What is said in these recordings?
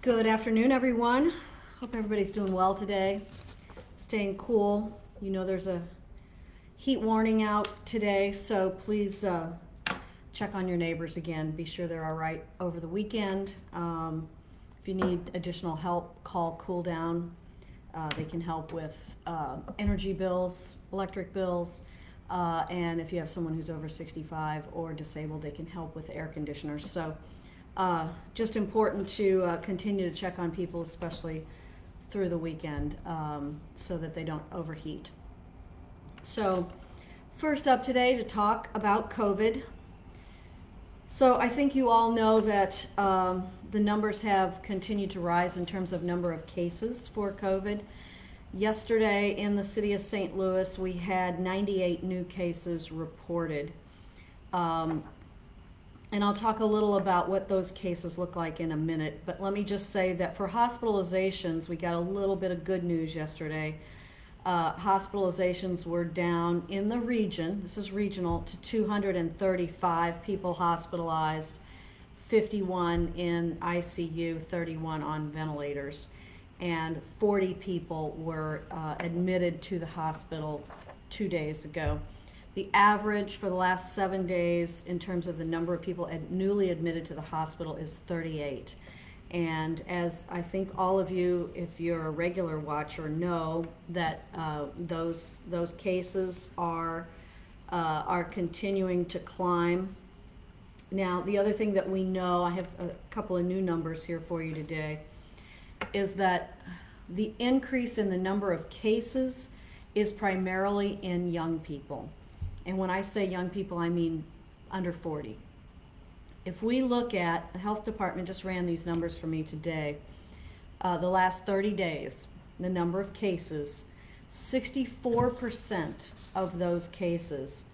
Good afternoon, everyone. Hope everybody's doing well today. Staying cool. You know there's a heat warning out today, so please check on your neighbors again. Be sure they're all right over the weekend. If you need additional help, call Cool Down. They can help with energy bills, electric bills, and if you have someone who's over 65 or disabled, they can help with air conditioners. So just important to continue to check on people, especially through the weekend, so that they don't overheat. So first up today to talk about COVID. So I think you all know that the numbers have continued to rise in terms of number of cases for COVID. Yesterday in the city of St. Louis, we had 98 new cases reported. And I'll talk a little about what those cases look like in a minute, but let me just say that for hospitalizations, we got a little bit of good news yesterday. Hospitalizations were down in the region, this is regional, to 235 people hospitalized, 51 in ICU, 31 on ventilators, and 40 people were admitted to the hospital 2 days ago. The average for the last 7 days in terms of the number of people newly admitted to the hospital is 38. And as I think all of you, if you're a regular watcher, know that those cases are continuing to climb. Now, the other thing that we know, I have a couple of new numbers here for you today, is that the increase in the number of cases is primarily in young people. And when I say young people, I mean under 40. If we look at, the health department just ran these numbers for me today, the last 30 days, the number of cases, 64% of those cases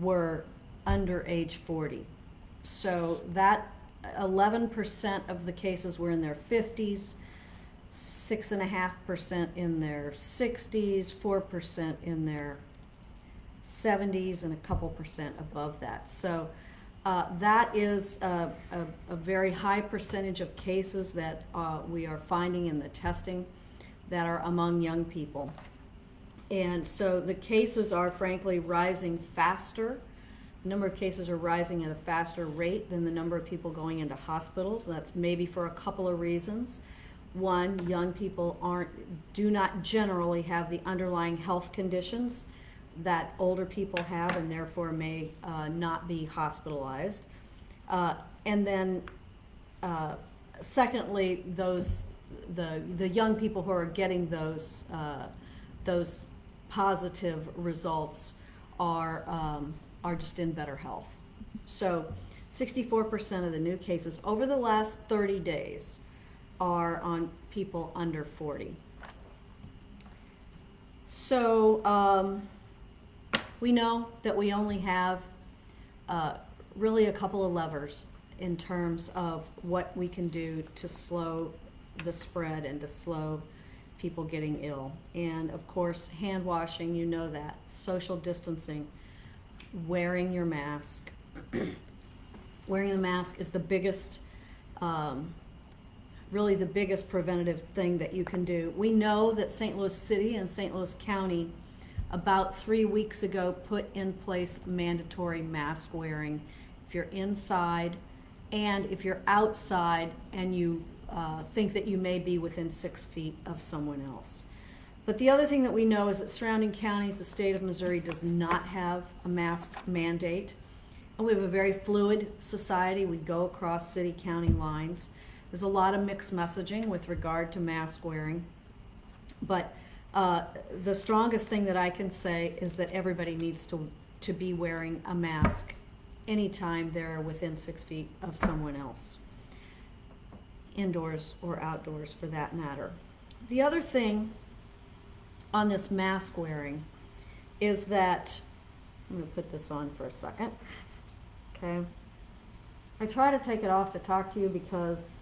were under age 40. So that 11% of the cases were in their 50s, 6.5% in their 60s, 4% in their 70s, and a couple percent above that. So that is a very high percentage of cases that we are finding in the testing that are among young people. And so the cases are frankly rising faster. The number of cases are rising at a faster rate than the number of people going into hospitals. That's maybe for a couple of reasons. One, young people do not generally have the underlying health conditions that older people have, and therefore may not be hospitalized. And then secondly, the young people who are getting those positive results are just in better health. So 64% of the new cases over the last 30 days are on people under 40. So we know that we only have really a couple of levers in terms of what we can do to slow the spread and to slow people getting ill. And of course, hand washing, you know that, social distancing, wearing your mask. Wearing the mask is the biggest, really the biggest preventative thing that you can do. We know that St. Louis City and St. Louis County about 3 weeks ago put in place mandatory mask wearing if you're inside and if you're outside and you think that you may be within 6 feet of someone else. But the other thing that we know is that surrounding counties, the state of Missouri does not have a mask mandate. And we have a very fluid society. We go across city county lines. There's a lot of mixed messaging with regard to mask wearing. But the strongest thing that I can say is that everybody needs to be wearing a mask anytime they're within 6 feet of someone else, indoors or outdoors for that matter. The other thing on this mask wearing is that, I'm going to put this on for a second, okay? I try to take it off to talk to you because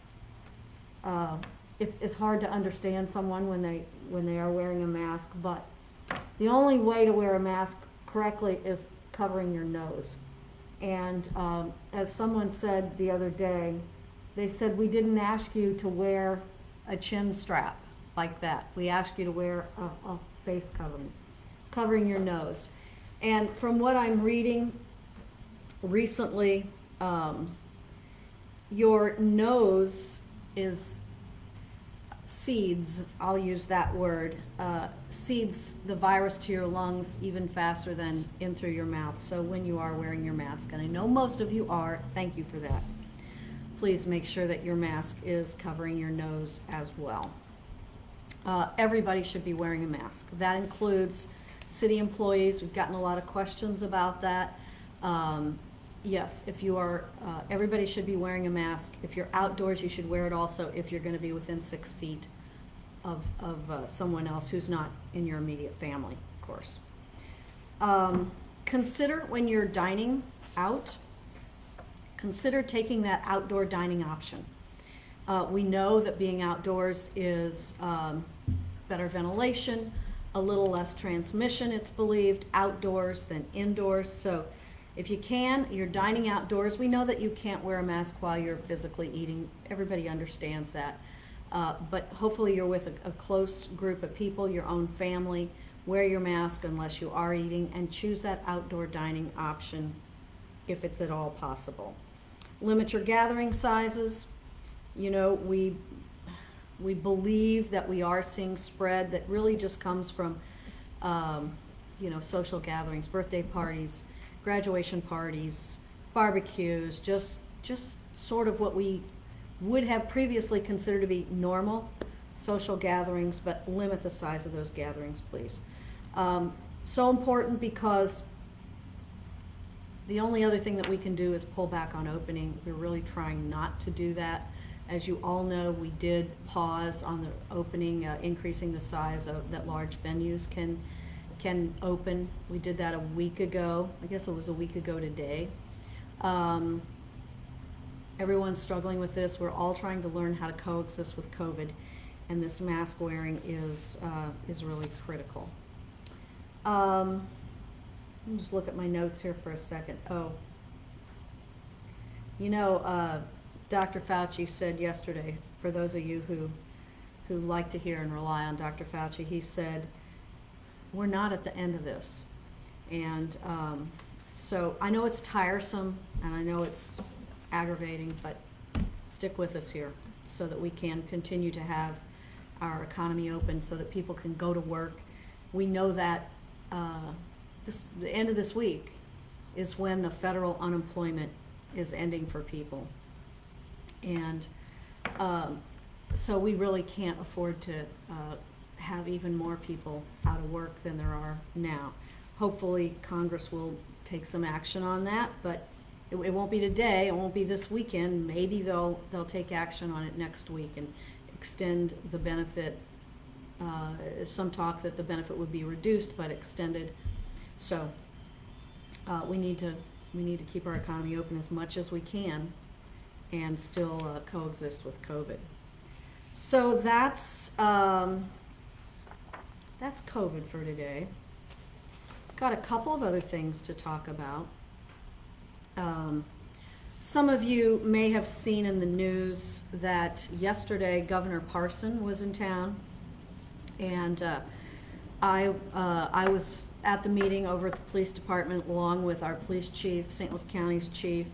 it's hard to understand someone when they are wearing a mask, but the only way to wear a mask correctly is covering your nose. And as someone said the other day, they said we didn't ask you to wear a chin strap like that. We asked you to wear a face covering your nose. And from what I'm reading recently, your nose is seeds, I'll use that word, seeds the virus to your lungs even faster than in through your mouth. So when you are wearing your mask, and I know most of you are, thank you for that. Please make sure that your mask is covering your nose as well. Everybody should be wearing a mask. That includes city employees. We've gotten a lot of questions about that. Yes, if you are, everybody should be wearing a mask. If you're outdoors, you should wear it also if you're going to be within 6 feet of someone else who's not in your immediate family, of course. Consider when you're dining out, consider taking that outdoor dining option. We know that being outdoors is better ventilation, a little less transmission, it's believed, outdoors than indoors. So if you can, you're dining outdoors. We know that you can't wear a mask while you're physically eating. Everybody understands that. But hopefully you're with a close group of people, your own family. Wear your mask unless you are eating, and choose that outdoor dining option if it's at all possible. Limit your gathering sizes. You know, we believe that we are seeing spread that really just comes from, you know, social gatherings, birthday parties, graduation parties, barbecues, just sort of what we would have previously considered to be normal social gatherings, but limit the size of those gatherings, please. So important because the only other thing that we can do is pull back on opening. We're really trying not to do that. As you all know, we did pause on the opening, increasing the size of that large venues can open. We did that a week ago. I guess it was a week ago today. Everyone's struggling with this. We're all trying to learn how to coexist with COVID, and this mask wearing is really critical. Let me just look at my notes here for a second. Oh, you know, Dr. Fauci said yesterday, for those of you who like to hear and rely on Dr. Fauci, he said, we're not at the end of this. And so I know it's tiresome and I know it's aggravating, but stick with us here so that we can continue to have our economy open so that people can go to work. We know that the end of this week is when the federal unemployment is ending for people. And so we really can't afford to have even more people out of work than there are now. Hopefully Congress will take some action on that, but it won't be today, it won't be this weekend. Maybe they'll take action on it next week and extend the benefit. Some talk that the benefit would be reduced but extended. So we need to keep our economy open as much as we can and still coexist with COVID. So that's COVID for today. Got a couple of other things to talk about. Some of you may have seen in the news that yesterday Governor Parson was in town, and I was at the meeting over at the police department along with our police chief, St. Louis County's chief,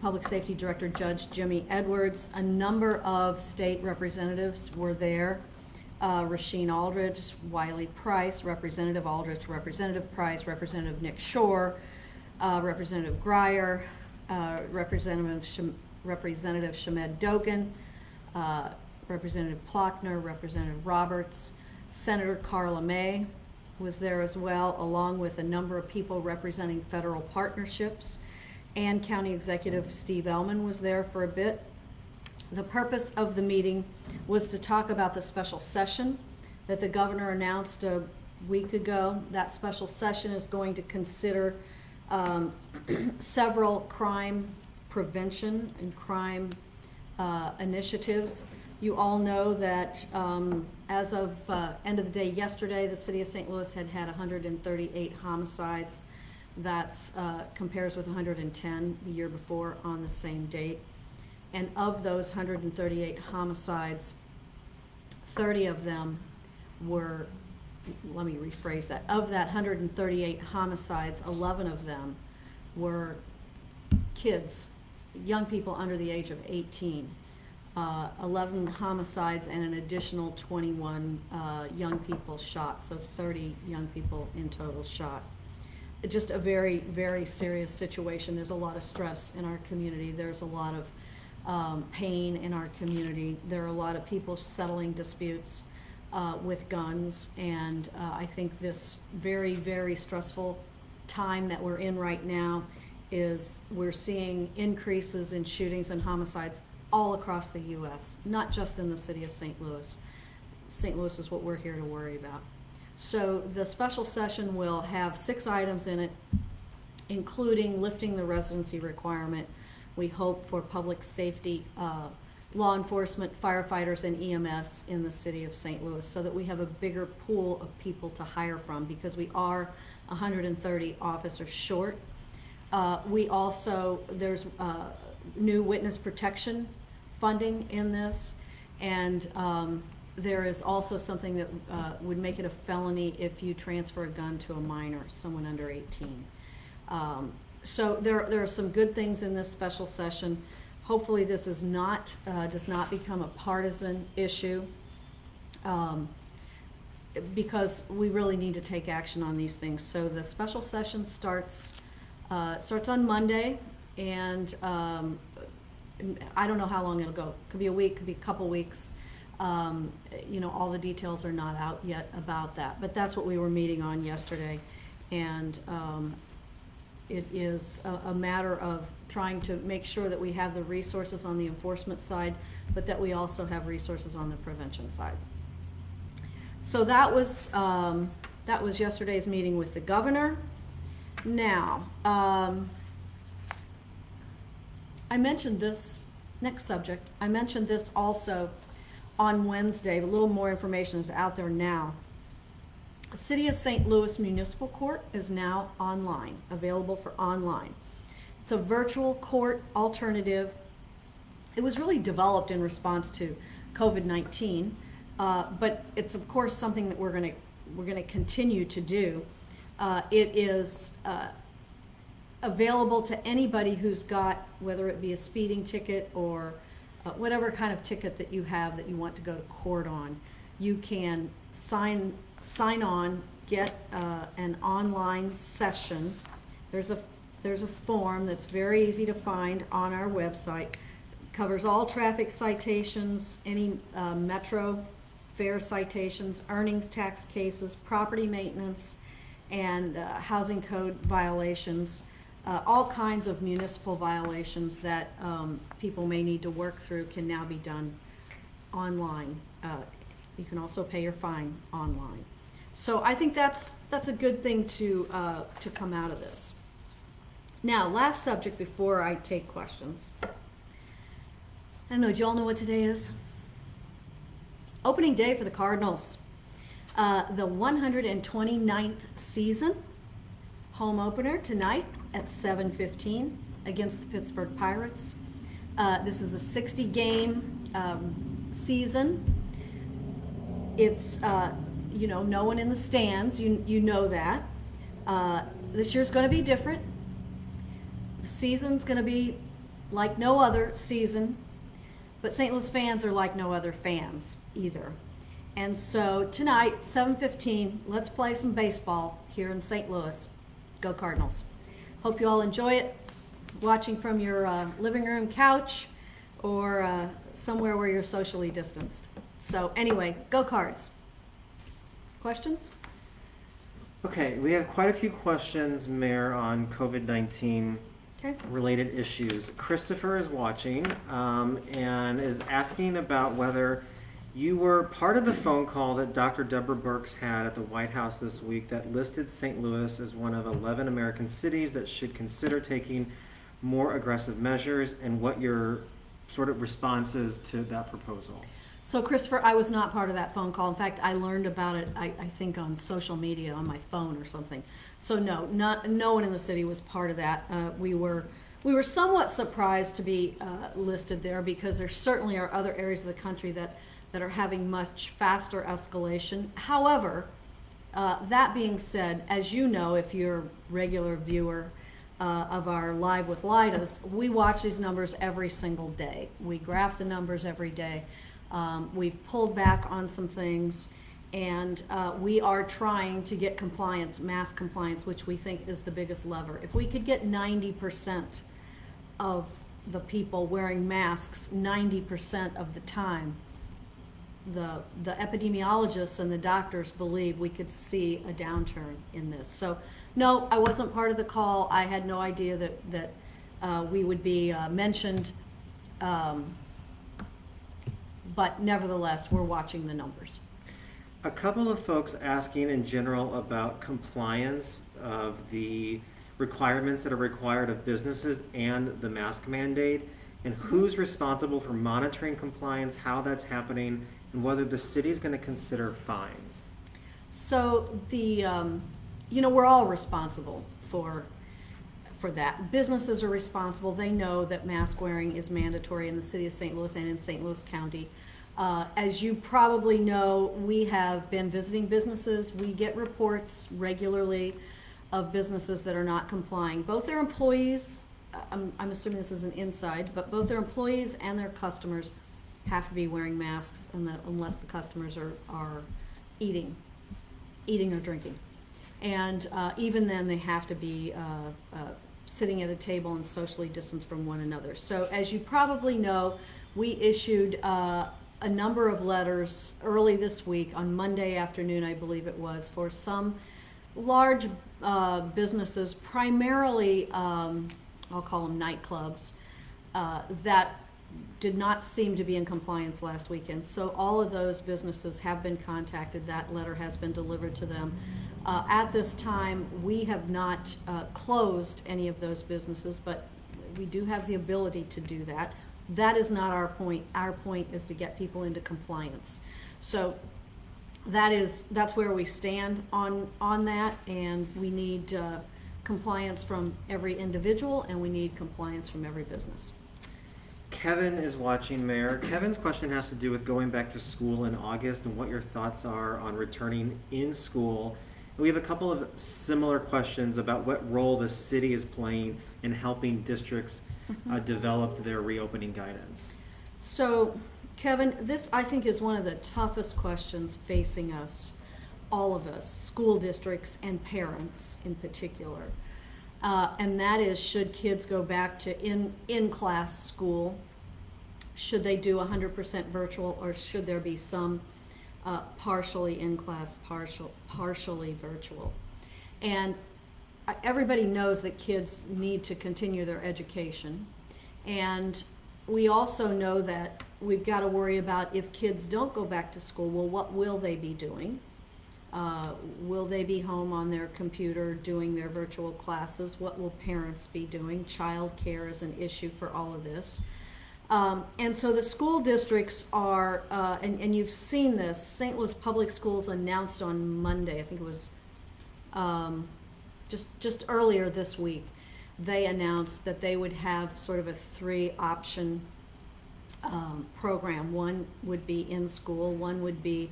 Public Safety Director Judge Jimmy Edwards. A number of state representatives were there. Rasheen Aldridge, Wiley Price, Representative Aldridge, Representative Price, Representative Nick Shore, Representative Grier, Representative Shamed Dogan, Representative Plochner, Representative Roberts, Senator Carla May was there as well, along with a number of people representing federal partnerships, and County Executive Steve Ellman was there for a bit. The purpose of the meeting was to talk about the special session that the governor announced a week ago. That special session is going to consider several crime prevention and crime initiatives. You all know that as of end of the day yesterday, the city of St. Louis had 138 homicides. That's compares with 110 the year before on the same date. And of those 138 homicides, 30 of them were, let me rephrase that, of that 138 homicides, 11 of them were kids, young people under the age of 18. 11 homicides and an additional 21 young people shot, so 30 young people in total shot. Just a very, very serious situation. There's a lot of stress in our community. There's a lot of pain in our community. There are a lot of people settling disputes with guns, and I think this very, very stressful time that we're in right now is we're seeing increases in shootings and homicides all across the U.S., not just in the city of St. Louis. St. Louis is what we're here to worry about. So the special session will have 6 items in it, including lifting the residency requirement, we hope, for public safety, law enforcement, firefighters, and EMS in the city of St. Louis, so that we have a bigger pool of people to hire from, because we are 130 officers short. We also, there's new witness protection funding in this, and there is also something that would make it a felony if you transfer a gun to a minor, someone under 18. So there are some good things in this special session. Hopefully this is not does not become a partisan issue, because we really need to take action on these things. So the special session starts on Monday, and I don't know how long it'll go. Could be a week, could be a couple weeks. All the details are not out yet about that, but that's what we were meeting on yesterday. And it is a matter of trying to make sure that we have the resources on the enforcement side, but that we also have resources on the prevention side. So that was yesterday's meeting with the governor. Now, I mentioned this, next subject, I mentioned this also on Wednesday. A little more information is out there now. The City of St. Louis Municipal Court is now online, available for online. It's a virtual court alternative. It was really developed in response to COVID-19, but it's of course something that we're going to continue to do. It is available to anybody who's got, whether it be a speeding ticket or whatever kind of ticket that you have that you want to go to court on. You can sign on, get an online session. There's a form that's very easy to find on our website. Covers all traffic citations, any metro fare citations, earnings tax cases, property maintenance, and housing code violations. All kinds of municipal violations that people may need to work through can now be done online. You can also pay your fine online. So I think that's a good thing to come out of this. Now, last subject before I take questions. I don't know, do you all know what today is? Opening day for the Cardinals. The 129th season. Home opener tonight at 7:15 against the Pittsburgh Pirates. This is a 60-game season. It's no one in the stands. You know that. This year's going to be different. The season's going to be like no other season, but St. Louis fans are like no other fans either. And so tonight, 7:15, let's play some baseball here in St. Louis. Go Cardinals. Hope you all enjoy it, watching from your living room couch or somewhere where you're socially distanced. So anyway, go Cards. Questions? Okay, we have quite a few questions, Mayor, on COVID-19 related issues. Christopher is watching and is asking about whether you were part of the phone call that Dr. Deborah Birx had at the White House this week that listed St. Louis as one of 11 American cities that should consider taking more aggressive measures, and what your sort of response is to that proposal. So Christopher, I was not part of that phone call. In fact, I learned about it, I think, on social media, on my phone or something. So no one in the city was part of that. We were We were somewhat surprised to be listed there because there certainly are other areas of the country that are having much faster escalation. However, that being said, as you know, if you're a regular viewer of our Live with Lidas, we watch these numbers every single day. We graph the numbers every day. We've pulled back on some things, and we are trying to get compliance, mask compliance, which we think is the biggest lever. If we could get 90% of the people wearing masks 90% of the time, the epidemiologists and the doctors believe we could see a downturn in this. So no, I wasn't part of the call. I had no idea that we would be mentioned, but nevertheless, we're watching the numbers. A couple of folks asking in general about compliance of the requirements that are required of businesses and the mask mandate, and who's responsible for monitoring compliance, how that's happening, and whether the city's going to consider fines. So the, we're all responsible for that. Businesses are responsible. They know that mask wearing is mandatory in the city of St. Louis and in St. Louis County. As you probably know, we have been visiting businesses. We get reports regularly of businesses that are not complying. Both their employees, I'm assuming this is an inside, but both their employees and their customers have to be wearing masks unless the customers are eating or drinking. And even then, they have to be sitting at a table and socially distanced from one another. So as you probably know, we issued a number of letters early this week, on Monday afternoon, I believe it was, for some large businesses, primarily, I'll call them nightclubs, that did not seem to be in compliance last weekend. So all of those businesses have been contacted. That letter has been delivered to them. At this time, we have not closed any of those businesses, but we do have the ability to do that. That is not our point. Our point is to get people into compliance. So that's where we stand on that, and we need compliance from every individual, and we need compliance from every business. Kevin is watching, Mayor. Kevin's question has to do with going back to school in August and what your thoughts are on returning in school. And we have a couple of similar questions about what role the city is playing in helping districts develop their reopening guidance. So, Kevin, this I think is one of the toughest questions facing us, all of us, school districts and parents in particular. And that is, should kids go back to in-class school? Should they do 100% virtual, or should there be some partially in-class, partially virtual? And everybody knows that kids need to continue their education. And we also know that we've got to worry about, if kids don't go back to school, well, what will they be doing? Will they be home on their computer doing their virtual classes? What will parents be doing? Child care is an issue for all of this. And so the school districts are, and you've seen this, St. Louis Public Schools announced on Monday, I think it was just earlier this week, they announced that they would have sort of a 3-option program. One would be in school, one would be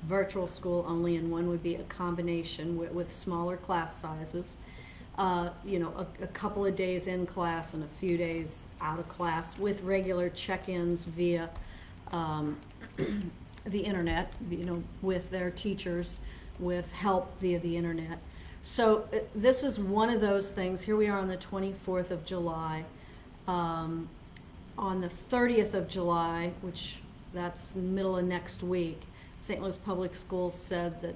virtual school only, and one would be a combination with smaller class sizes. A couple of days in class and a few days out of class, with regular check-ins via the internet, with their teachers, with help via the internet. So this is one of those things. Here we are on the 24th of July. On the 30th of July, which that's the middle of next week, St. Louis Public Schools said that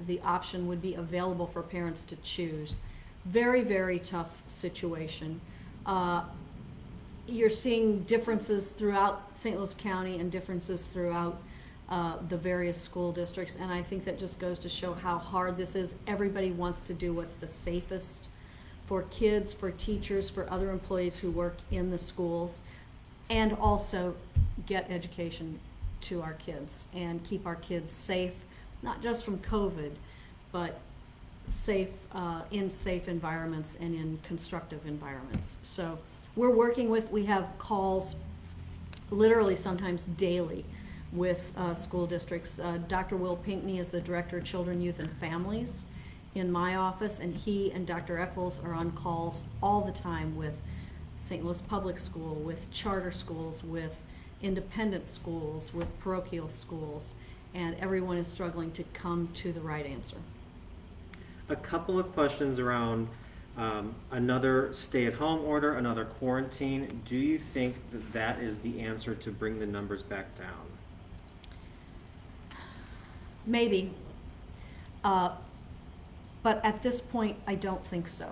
the option would be available for parents to choose. Very, very tough situation. You're seeing differences throughout St. Louis County and differences throughout the various school districts, and I think that just goes to show how hard this is. Everybody wants to do what's the safest for kids, for teachers, for other employees who work in the schools, and also get education to our kids and keep our kids safe, not just from COVID, but safe, in safe environments and in constructive environments. So we have calls literally sometimes daily with school districts. Dr. Will Pinkney is the Director of Children, Youth, and Families in my office, and he and Dr. Eccles are on calls all the time with St. Louis Public School, with charter schools, with independent schools, with parochial schools, and everyone is struggling to come to the right answer. A couple of questions around another stay-at-home order, another quarantine. Do you think that that is the answer to bring the numbers back down? Maybe. But at this point, I don't think so.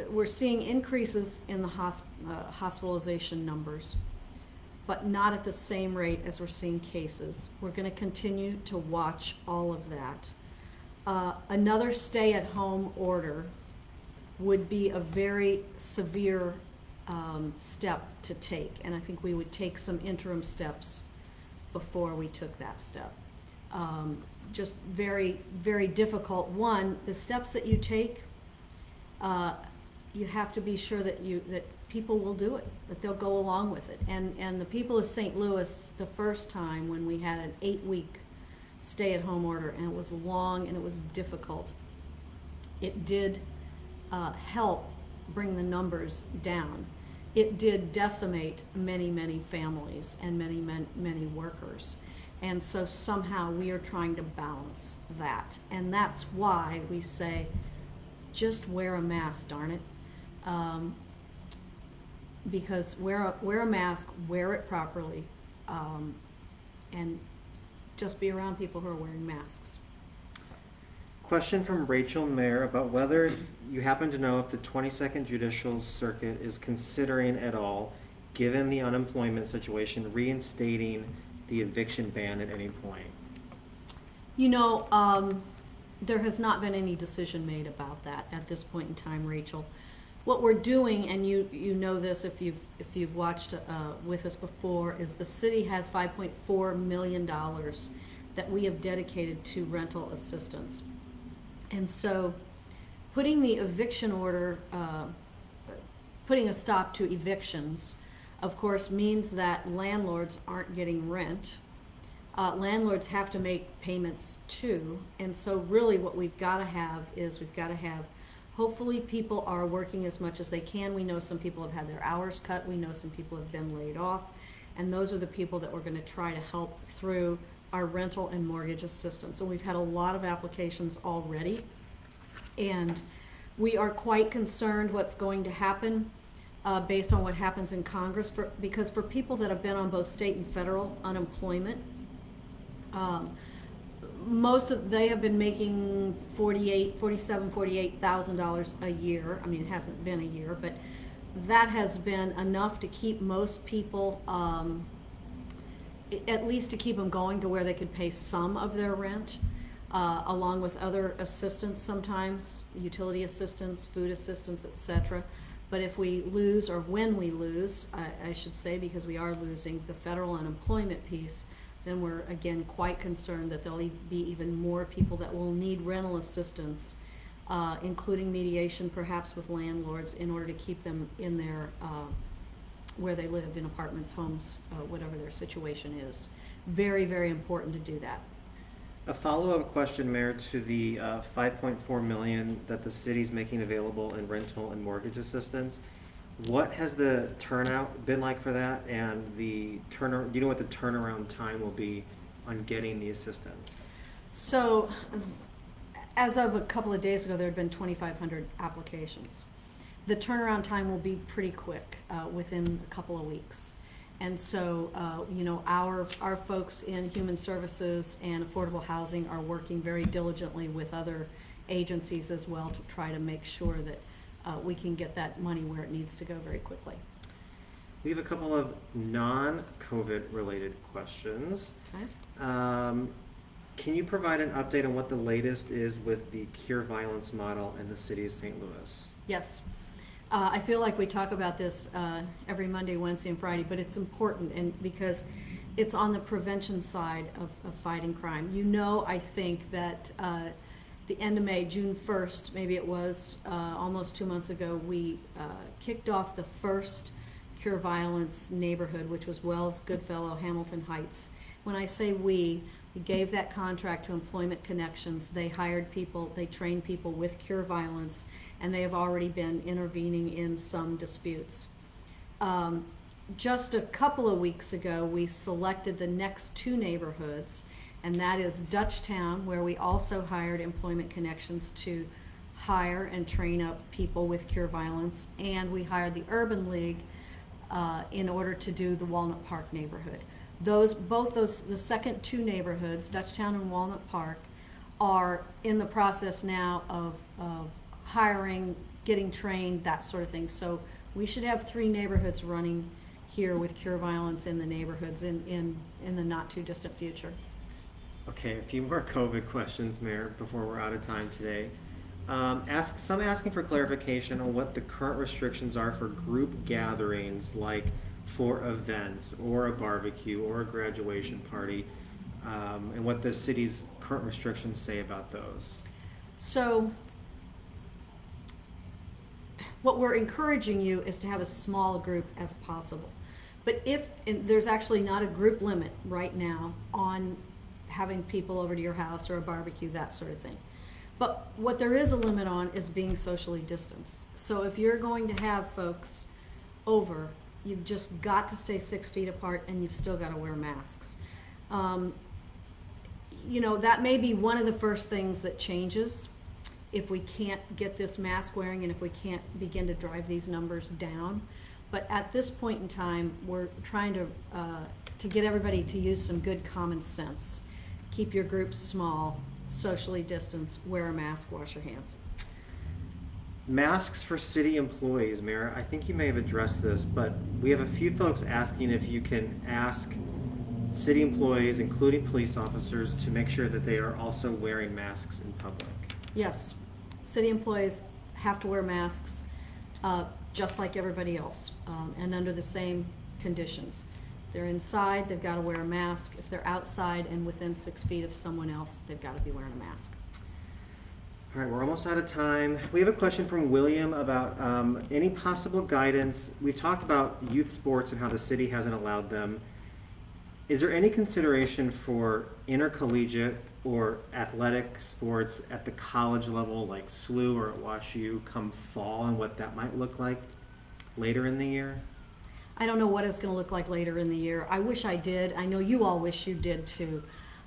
We're seeing increases in the hospitalization numbers, but not at the same rate as we're seeing cases. We're going to continue to watch all of that. Another stay-at-home order would be a very severe step to take, and I think we would take some interim steps before we took that step. Just very, very difficult. One, the steps that you take, you have to be sure that people will do it, that they'll go along with it. And the people of St. Louis, the first time when we had an 8-week stay-at-home order, and it was long and it was difficult, it did help bring the numbers down. It did decimate many, many families and many workers. And so somehow we are trying to balance that. And that's why we say, just wear a mask, darn it. Because wear a mask, wear it properly, and just be around people who are wearing masks. So. Question from Rachel Mayer about whether you happen to know if the 22nd Judicial Circuit is considering at all, given the unemployment situation, reinstating the eviction ban at any point. You know, there has not been any decision made about that at this point in time, Rachel. What we're doing, and you know this if you've watched with us before, is the city has $5.4 million that we have dedicated to rental assistance. And so putting the eviction order, putting a stop to evictions, of course, means that landlords aren't getting rent. Landlords have to make payments too. And so really what we've got to have is hopefully people are working as much as they can. We know some people have had their hours cut. We know some people have been laid off. And those are the people that we're going to try to help through our rental and mortgage assistance. So we've had a lot of applications already. And we are quite concerned what's going to happen based on what happens in Congress. Because for people that have been on both state and federal unemployment, they have been making $48,000 a year. I mean, it hasn't been a year, but that has been enough to keep most people, at least to keep them going to where they could pay some of their rent, along with other assistance sometimes, utility assistance, food assistance, etc. But if we lose, or when we lose, I should say, because we are losing the federal unemployment piece, then we're again quite concerned that there'll be even more people that will need rental assistance, including mediation perhaps with landlords, in order to keep them in their where they live, in apartments, homes, whatever their situation is. Very, very important to do that. A follow-up question, Mayor, to the $5.4 million that the city's making available in rental and mortgage assistance. What has the turnout been like for that, and do you know what the turnaround time will be on getting the assistance? So, as of a couple of days ago, there had been 2,500 applications. The turnaround time will be pretty quick, within a couple of weeks. And so, our folks in human services and affordable housing are working very diligently with other agencies as well to try to make sure that we can get that money where it needs to go very quickly. We have a couple of non-COVID related questions. Okay. Can you provide an update on what the latest is with the Cure Violence model in the city of St. Louis? Yes. I feel like we talk about this every Monday, Wednesday, and Friday, but it's important, and because it's on the prevention side of fighting crime. I think that the end of May, June 1st, maybe it was almost 2 months ago, we kicked off the first Cure Violence neighborhood, which was Wells, Goodfellow, Hamilton Heights. When I say we gave that contract to Employment Connections. They hired people, they trained people with Cure Violence, and they have already been intervening in some disputes. Just a couple of weeks ago, we selected the next 2 neighborhoods, and that is Dutchtown, where we also hired Employment Connections to hire and train up people with Cure Violence, and we hired the Urban League in order to do the Walnut Park neighborhood. The second 2 neighborhoods, Dutchtown and Walnut Park, are in the process now of hiring, getting trained, that sort of thing. So we should have 3 neighborhoods running here with Cure Violence in the neighborhoods in the not too distant future. Okay, a few more COVID questions, Mayor, before we're out of time today. Some asking for clarification on what the current restrictions are for group gatherings, like for events or a barbecue or a graduation party, and what the city's current restrictions say about those. So what we're encouraging you is to have as small a group as possible. But there's actually not a group limit right now on having people over to your house or a barbecue, that sort of thing. But what there is a limit on is being socially distanced. So if you're going to have folks over, you've just got to stay 6 feet apart, and you've still got to wear masks. That may be one of the first things that changes if we can't get this mask wearing and if we can't begin to drive these numbers down. But at this point in time, we're trying to get everybody to use some good common sense. Keep your groups small, socially distanced, wear a mask, wash your hands. Masks for city employees, Mayor. I think you may have addressed this, but we have a few folks asking if you can ask city employees, including police officers, to make sure that they are also wearing masks in public. Yes, city employees have to wear masks just like everybody else, and under the same conditions. If they're inside, they've got to wear a mask. If they're outside and within 6 feet of someone else, they've got to be wearing a mask. All right, we're almost out of time. We have a question from William about any possible guidance. We've talked about youth sports and how the city hasn't allowed them. Is there any consideration for intercollegiate or athletic sports at the college level, like SLU or at WashU, come fall, and what that might look like later in the year? I don't know what it's going to look like later in the year. I wish I did. I know you all wish you did too.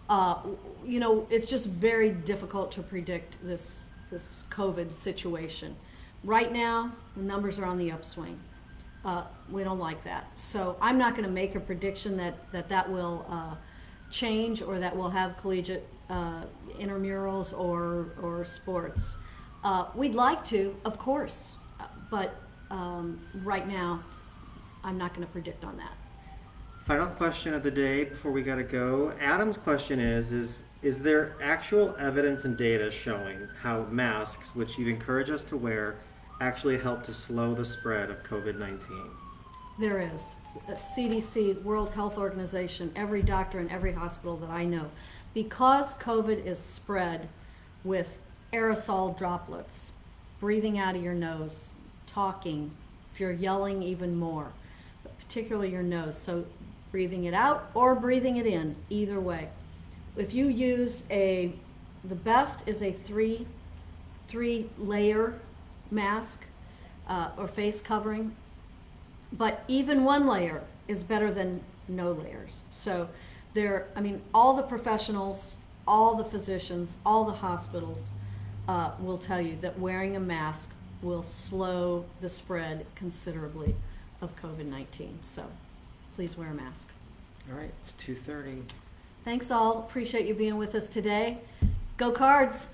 It's just very difficult to predict this COVID situation. Right now, the numbers are on the upswing. We don't like that. So I'm not going to make a prediction that will change, or that we'll have collegiate intramurals or sports. We'd like to, of course, but right now, I'm not going to predict on that. Final question of the day before we gotta go. Adam's question is there actual evidence and data showing how masks, which you encourage us to wear, actually help to slow the spread of COVID-19? There is. The CDC, World Health Organization, every doctor in every hospital that I know, because COVID is spread with aerosol droplets, breathing out of your nose, talking, if you're yelling, even more, but particularly your nose. So breathing it out or breathing it in, either way. If you use the best is a three layer mask or face covering, but even 1 layer is better than no layers. So all the professionals, all the physicians, all the hospitals will tell you that wearing a mask will slow the spread considerably of COVID-19. So please wear a mask. All right, it's 2:30. Thanks all. Appreciate you being with us today. Go Cards!